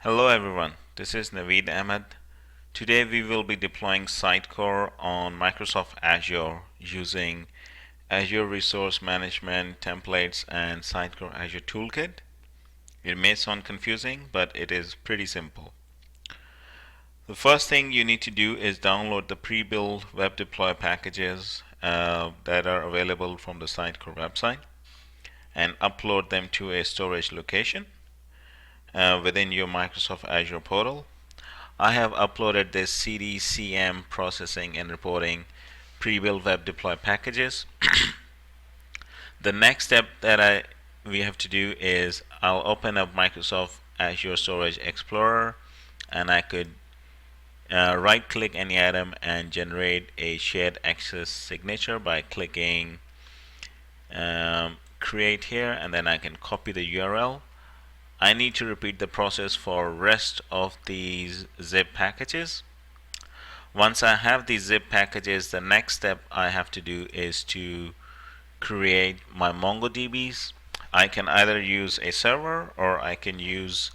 Hello everyone, this is Naveed Ahmed. Today we will be deploying Sitecore on Microsoft Azure using Azure Resource Management templates and Sitecore Azure Toolkit. It may sound confusing, but it is pretty simple. The first thing you need to do is download the pre-built web deploy packages that are available from the Sitecore website and upload them to a storage location within your Microsoft Azure portal. I have uploaded this CDCM processing and reporting pre-built web deploy packages. The next step that we have to do is I'll open up Microsoft Azure Storage Explorer, and I could right click any item and generate a shared access signature by clicking create here, and then I can copy the URL. I need to repeat the process for rest of these zip packages. Once I have these zip packages, the next step I have to do is to create my MongoDBs. I can either use a server or I can use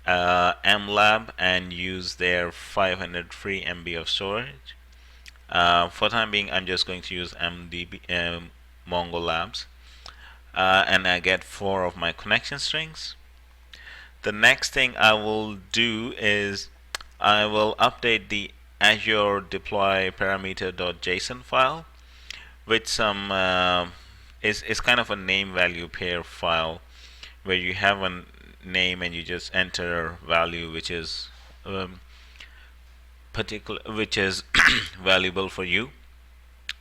MLab and use their 500 free MB of storage. For time being, I'm just going to use Mongo Labs, and I get 4 of my connection strings. The next thing I will do is I will update the Azure deploy parameter.json file with some is kind of a name value pair file where you have a name and you just enter value which is valuable for you.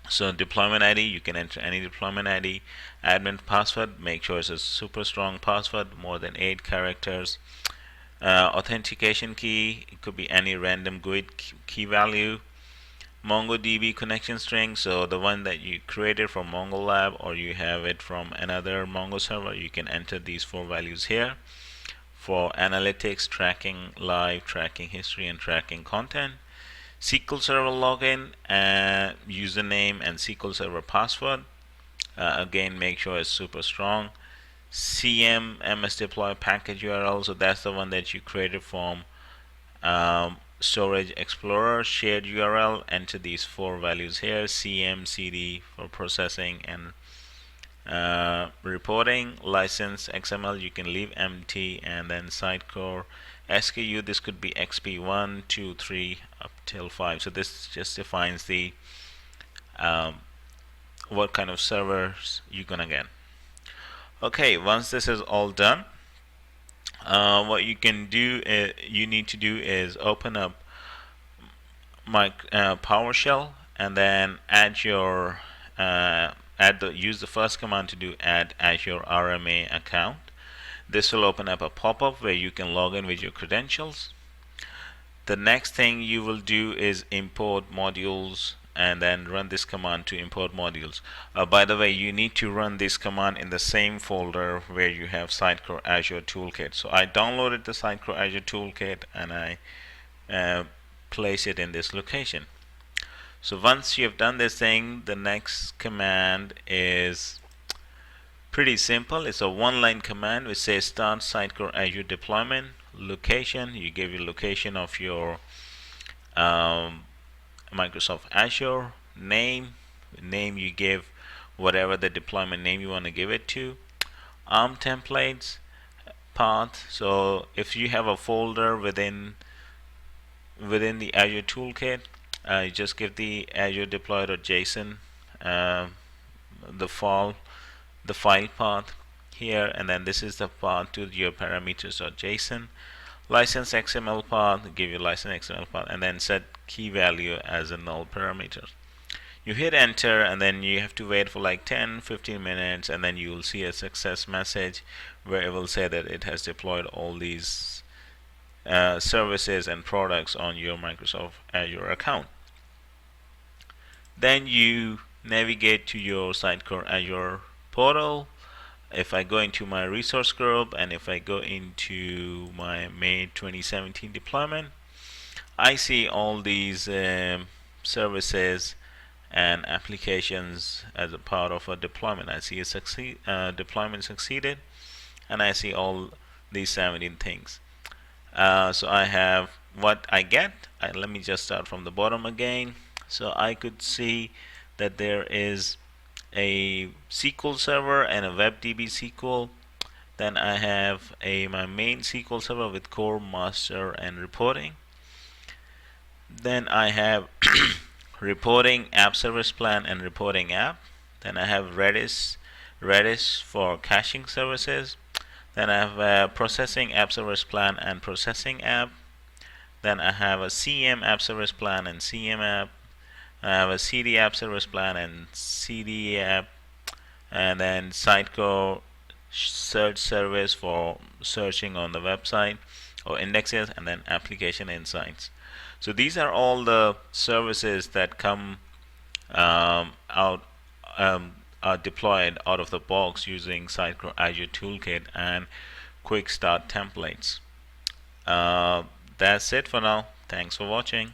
So deployment ID, you can enter any deployment ID. Admin password, make sure it's a super strong password, more than 8 characters. Authentication key, it could be any random GUID key value. MongoDB connection string, so the one that you created from MongoLab or you have it from another Mongo server, you can enter these 4 values here. For analytics, tracking live, tracking history, and tracking content. SQL Server login, username, and SQL Server password. Again, make sure it's super strong. CM MS deploy package URL, so that's the one that you created from Storage Explorer shared URL. Enter these 4 values here: CM, CD for processing and reporting. License XML, you can leave empty, and then Sitecore SKU, this could be XP1, 2, 3 up till 5. So this just defines the what kind of servers you're gonna get. Okay, once this is all done, what you can do you need to do is open up my PowerShell and then add your use the first command to do add Azure RMA account. This will open up a pop-up where you can log in with your credentials. The next thing you will do is import modules and then run this command to import modules. By the way, you need to run this command in the same folder where you have Sitecore Azure Toolkit. So I downloaded the Sitecore Azure Toolkit and I place it in this location. So once you have done this thing, the next command is pretty simple. It's a 1-line command which says start Sitecore Azure deployment. Location, you give your location of your Microsoft Azure. Name you give whatever the deployment name you want to give it to. Templates. Path, so if you have a folder within the Azure Toolkit, you just give the Azure deploy.json the file path here, and then this is the path to your parameters.json. License XML path, give your license XML path, and then set key value as a null parameter. You hit enter, and then you have to wait for like 10-15 minutes, and then you will see a success message where it will say that it has deployed all these services and products on your Microsoft Azure account. Then you navigate to your Sitecore Azure portal. If I go into my resource group and if I go into my May 2017 deployment, I see all these services and applications as a part of a deployment. I see a deployment succeeded, and I see all these 17 things. So I have what I get. Let me just start from the bottom again. So I could see that there is a SQL server and a WebDB SQL. Then I have my main SQL server with core, master, and reporting. Then I have reporting app service plan and reporting app. Then I have Redis for caching services. Then I have a processing app service plan and processing app. Then I have a CM app service plan and CM app. I have a CD app service plan and CD app. And then Sitecore search service for searching on the website or indexes, and then application insights. So these are all the services that come out are deployed out of the box using Sitecore Azure Toolkit and Quick Start templates. That's it for now. Thanks for watching.